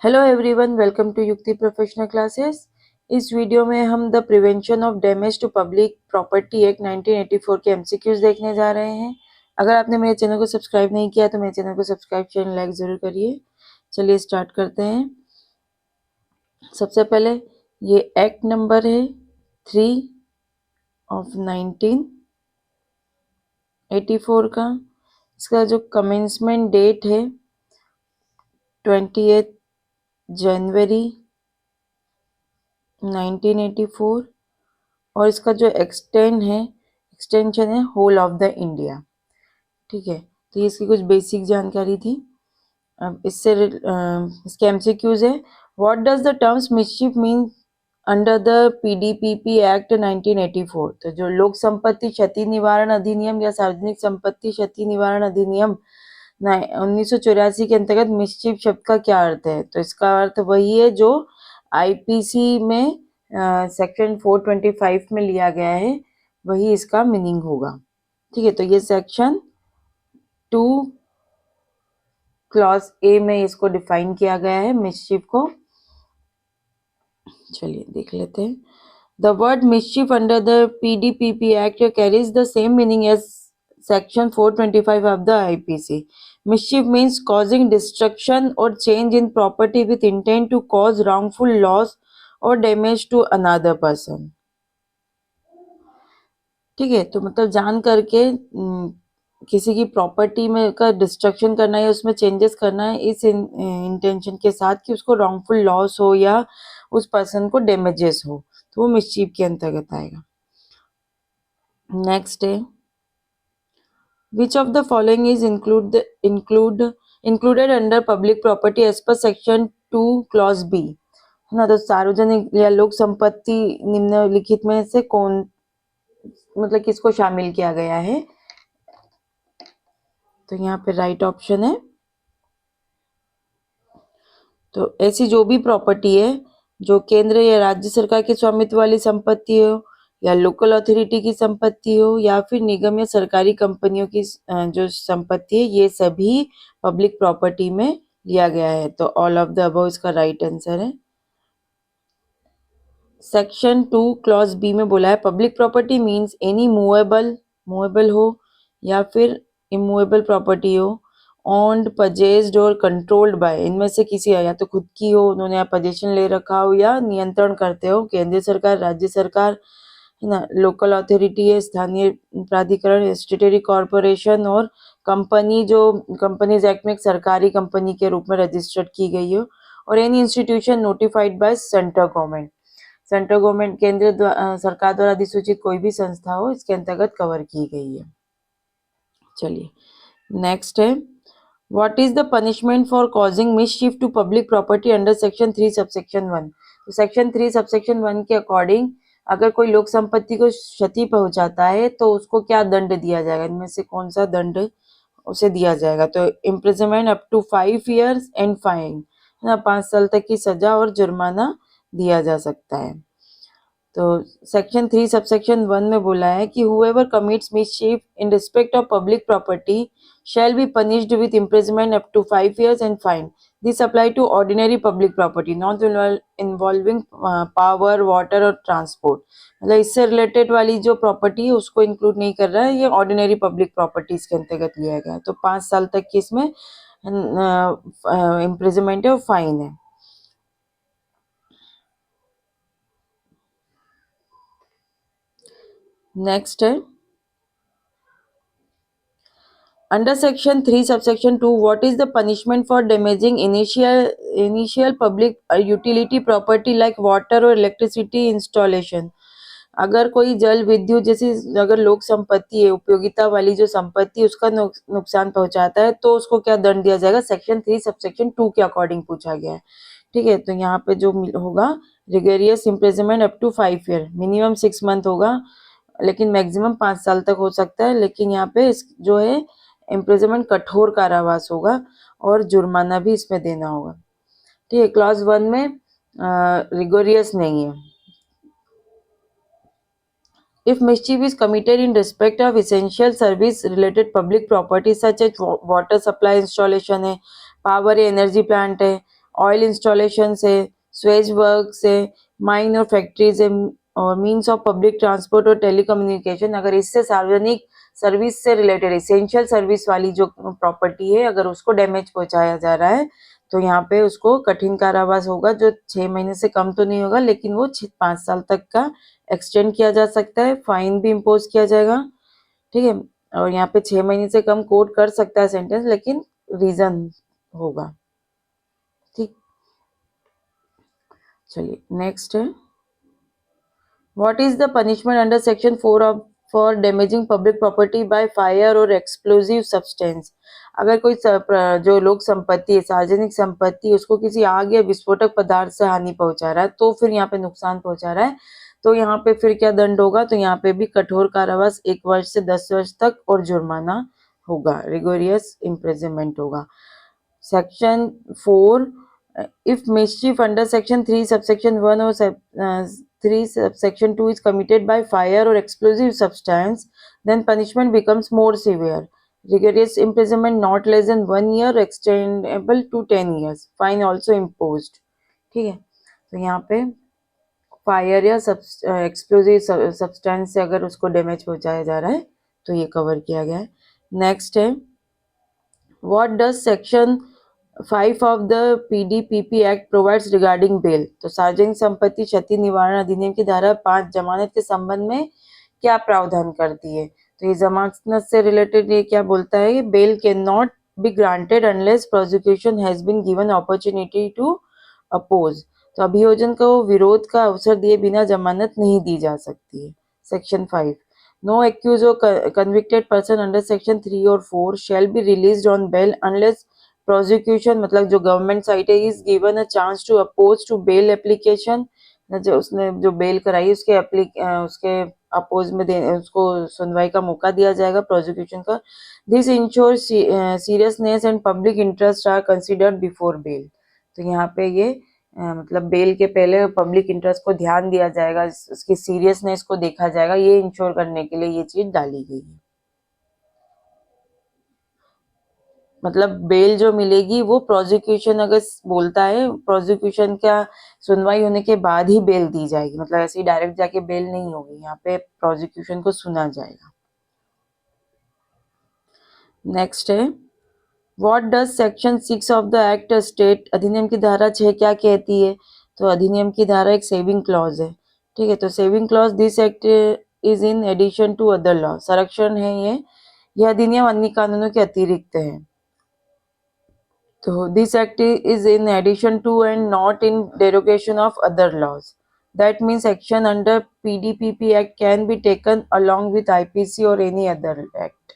Hello everyone, welcome to Yukti professional classes. इस video में हम the prevention of damage to public property act 1984 के MCQs देखने जा रहे हैं। अगर आपने मेरे चैनल को सब्सक्राइब नहीं किया तो मेरे चैनल को सब्सक्राइब, चैनल लाइक जरूर करिए। चलिए स्टार्ट करते हैं। सबसे पहले ये एक्ट नंबर है 3 ऑफ 1984 का। इसका जो कमेंसमेंट डेट है 28 जनवरी 1984 और इसका जो एक्सटेंशन है होल ऑफ द इंडिया। ठीक है, तो ये इसकी कुछ बेसिक जानकारी थी। अब इसके एमसीक्यूज है। What does the terms mischief mean under the PDPP act 1984? तो जो लोक संपत्ति क्षति निवारण अधिनियम या सार्वजनिक संपत्ति क्षति निवारण अधिनियम 1984 के अंतर्गत मिसचिफ शब्द का क्या अर्थ है? तो इसका अर्थ वही है जो आईपीसी में सेक्शन 425 में लिया गया है, वही इसका मीनिंग होगा। ठीक है, तो ये सेक्शन 2 क्लॉज ए में इसको डिफाइन किया गया है मिसचिफ को। चलिए देख लेते हैं। The word mischief under the PDPP act carries the same meaning as section 425 of the IPC. Mischief means causing destruction or change in property with intent to cause wrongful loss or damage to another person. ठीक है, तो मतलब जान करके किसी की property में का डिस्ट्रक्शन करना है, उसमें चेंजेस करना है इस इंटेंशन के साथ कि उसको रॉन्गफुल लॉस हो या उस पर्सन को डैमेजेस हो, तो वो मिसचीफ के अंतर्गत आएगा। नेक्स्ट है Which of the following is included under public property as per section 2 clause B? है ना, तो सार्वजनिक या लोक संपत्ति निम्नलिखित में से कौन, मतलब किसको शामिल किया गया है? तो यहाँ पे राइट ऑप्शन है। तो ऐसी जो भी प्रॉपर्टी है जो केंद्र या राज्य सरकार के स्वामित्व वाली संपत्ति हो या लोकल अथॉरिटी की संपत्ति हो या फिर निगम या सरकारी कंपनियों की जो संपत्ति है, ये सभी पब्लिक प्रॉपर्टी में लिया गया है। तो ऑल ऑफ द अबव इसका राइट आंसर है। सेक्शन 2 क्लॉज बी में बोला है public property means any movable हो या फिर इमूवेबल प्रॉपर्टी हो, ओन्ड, पजेस्ड और कंट्रोल्ड बाय, इनमें से किसी, या तो खुद की हो, उन्होंने पोजीशन ले रखा हो या नियंत्रण करते हो केंद्रीय सरकार, राज्य सरकार, है ना, लोकल अथॉरिटी है, स्थानीय प्राधिकरण, स्टेटरी कॉरपोरेशन और कंपनी जो कंपनीज एक्ट में एक सरकारी कंपनी के रूप में रजिस्टर्ड की गई हो, और any institution notified by central government. Central government केंद्र सरकार द्वारा अधिसूचित कोई भी संस्था हो इसके अंतर्गत कवर की गई है। चलिए नेक्स्ट है what is the punishment for causing mischief to public property under section 3 subsection 1? तो सेक्शन 3 सबसेक्शन 1 के अकॉर्डिंग अगर कोई लोक संपत्ति को क्षति पहुंचाता है तो उसको क्या दंड दिया जाएगा? इनमें से कौन सा दंड उसे दिया जाएगा? तो imprisonment up to 5 years and fine, है ना, 5 साल तक की सजा और जुर्माना दिया जा सकता है। तो सेक्शन 3 सबसेक्शन 1 में बोला है कि whoever commits mischief in respect of public property shall be punished with imprisonment up to 5 years and fine. This apply to ordinary public property not involving power, water और transport. मतलब इससे related वाली जो property है उसको include नहीं कर रहा है, ये ऑर्डिनरी पब्लिक प्रॉपर्टीज के अंतर्गत लिया गया है। तो 5 साल तक की इसमें इम्प्रिजनमेंट है और फाइन है। नेक्स्ट है Under section 3 subsection 2, what is the punishment for damaging initial public utility property like water or electricity installation? अगर कोई जल विद्युत जैसी अगर लोक संपत्ति है, उपयोगिता वाली जो संपत्ति उसका नुकसान पहुंचाता है तो उसको क्या दंड दिया जाएगा? सेक्शन 3 सबसेक्शन 2 के अकॉर्डिंग पूछा गया है। ठीक है, तो यहाँ पे जो होगा rigorous imprisonment up to 5 year, minimum 6 month होगा लेकिन मैक्सिमम 5 साल तक हो सकता है। लेकिन यहाँ पे जो है इम्प्रिजनमेंट कठोर कारावास होगा और जुर्माना भी इसमें देना होगा। ठीक है, क्लॉज 1 में रिगोरियस नहीं है। If mischief is committed in respect of essential service related public property such as water supply installation है, power या energy plant है, ऑयल इंस्टॉलेशन से, स्वेज वर्क से, माइन और फैक्ट्री से, और मीन्स ऑफ पब्लिक ट्रांसपोर्ट और टेलीकम्युनिकेशन, अगर इससे सार्वजनिक सर्विस से रिलेटेड इसेंशियल सर्विस वाली जो प्रॉपर्टी है अगर उसको डैमेज पहुंचाया जा रहा है तो यहाँ पे उसको कठिन कारावास होगा, जो 6 महीने से कम तो नहीं होगा लेकिन वो 5 साल तक का एक्सटेंड किया जा सकता है, फाइन भी इम्पोज किया जाएगा। ठीक है, और यहाँ पे 6 महीने से कम कोर्ट कर सकता है सेंटेंस, लेकिन रीजन होगा। ठीक, चलिए नेक्स्ट है, what is the punishment under section 4 of for damaging public property by fire और एक्सप्लोजिव सब्सटेंस। अगर कोई जो लोक संपत्ति है, सार्वजनिक संपत्ति, उसको किसी आग या विस्फोटक पदार्थ से हानि पहुंचा रहा है, तो फिर यहाँ पे नुकसान पहुंचा रहा है, तो यहाँ पे फिर क्या दंड होगा, तो यहाँ पे भी कठोर कारावास 1 वर्ष से 10 वर्ष तक और जुर्माना होगा, रिगोरियस इम्प्रिजनमेंट होगा। Section 4, if mischief under section 3 subsection 1 or 3 subsection 2 is committed by fire or explosive substance, then punishment becomes more severe, rigorous imprisonment not less than 1 year, extendable to 10 years, fine also imposed। ठीक है, तो यहाँ पे fire या explosive substance से अगर उसको damage पहुंचाया जा रहा है तो ये कवर किया गया है। नेक्स्ट है, what does section 5 of the PDPP act provides regarding bail. तो सार्वजनिक संपत्ति क्षति निवारण अधिनियम की धारा 5 जमानत के संबंध में क्या प्रावधान करती है, तो ये जमानत से रिलेटेड ये क्या बोलता है, bail can not be granted unless prosecution has been given opportunity to oppose. तो अभियोजन को विरोध का अवसर दिए बिना जमानत नहीं दी जा सकती है। सेक्शन 5, नो एक्यूज और कन्विक्टेड पर्सन अंडर सेक्शन 3 और 4 shall be released on bail unless prosecution, मतलब जो गवर्नमेंट साइड है, is given a chance to oppose to bail application, जो उसने जो बेल कराई उसके अपोज में उसको सुनवाई का मौका दिया जाएगा प्रोसिक्यूशन का। This ensure seriousness and public interest are considered before bail. तो यहाँ पे ये मतलब बेल के पहले पब्लिक इंटरेस्ट को ध्यान दिया जाएगा, उसकी सीरियसनेस को देखा जाएगा, ये इंश्योर करने के लिए ये चीज डाली गई है। मतलब बेल जो मिलेगी वो प्रोसिक्यूशन अगर बोलता है, प्रोसिक्यूशन का सुनवाई होने के बाद ही बेल दी जाएगी, मतलब ऐसे ही डायरेक्ट जाके बेल नहीं होगी, यहाँ पे प्रोसिक्यूशन को सुना जाएगा। नेक्स्ट है, what does section 6 of the act state. अधिनियम की धारा 6 क्या कहती है, तो अधिनियम की धारा एक सेविंग क्लॉज है। ठीक है, तो saving clause, this act is in addition to other law, संरक्षण है यह अधिनियम अन्य कानूनों के अतिरिक्त है। तो this act is in addition to and not in derogation of other laws. That means action under PDPP Act can be taken along with IPC or any other act.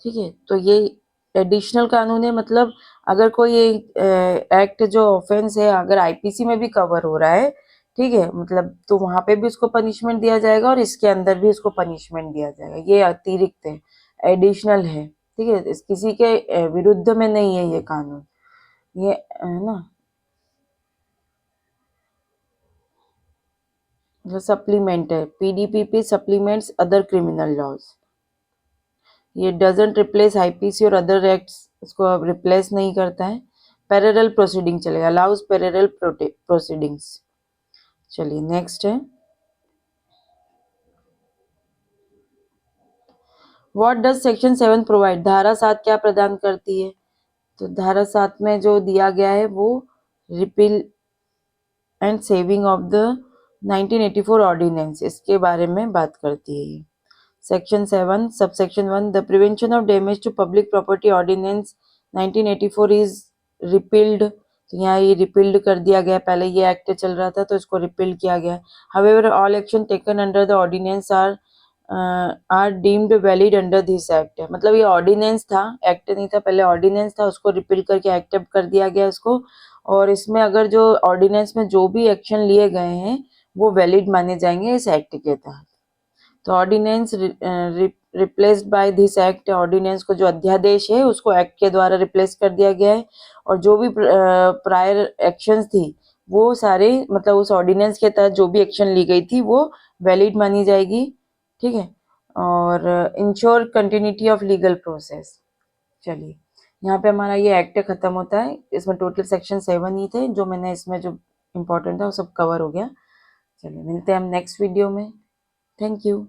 ठीक है, तो ये एडिशनल कानून है, मतलब अगर कोई एक्ट जो ऑफेंस है अगर आईपीसी में भी कवर हो रहा है, ठीक है, मतलब तो वहां पे भी उसको पनिशमेंट दिया जाएगा और इसके अंदर भी उसको पनिशमेंट दिया जाएगा, ये अतिरिक्त है, एडिशनल है। ठीक है, किसी के विरुद्ध में नहीं है ये कानून, ये है ना, जो सप्लीमेंट है, पीडीपीपी सप्लीमेंट्स अदर क्रिमिनल लॉज। ये डजंट रिप्लेस आईपीसी और अदर एक्ट्स, इसको अब रिप्लेस नहीं करता है। पैरेलल प्रोसीडिंग चलेगा, अलाउज पैरेलल प्रोसीडिंग्स। चलिए नेक्स्ट है, व्हाट डज सेक्शन 7 प्रोवाइड। धारा 7 क्या प्रदान करती है, तो धारा 7 में जो दिया गया है वो repeal and saving of the 1984 ordinance, इसके बारे में बात करती है ये। Section 7 subsection 1, the prevention of damage to public property ordinance 1984 is repealed. तो यहाँ ये रिपील्ड कर दिया गया, पहले ये एक्ट चल रहा था तो इसको रिपील्ड किया गया। However all action taken under the ordinance are deemed valid under this act. मतलब ये ऑर्डिनेंस था, एक्ट नहीं था, पहले ऑर्डिनेंस था, उसको रिपील करके एक्ट कर दिया गया इसको, और इसमें अगर जो ऑर्डिनेंस में जो भी एक्शन लिए गए हैं वो वैलिड माने जाएंगे इस एक्ट के तहत। तो ordinance replaced by this act, ordinance को जो अध्यादेश है उसको एक्ट के द्वारा रिप्लेस कर दिया गया है, और जो भी प्रायर एक्शंस थी वो सारे, मतलब उस ऑर्डिनेंस के तहत जो भी एक्शन ली गई थी वो वैलिड मानी जाएगी। ठीक है, और ensure continuity of legal process. चलिए यहाँ पे हमारा ये एक्ट खत्म होता है। इसमें टोटल सेक्शन 7 ही थे, जो मैंने इसमें जो इम्पोर्टेंट था वो सब कवर हो गया। चलिए मिलते हैं हम नेक्स्ट वीडियो में। Thank you.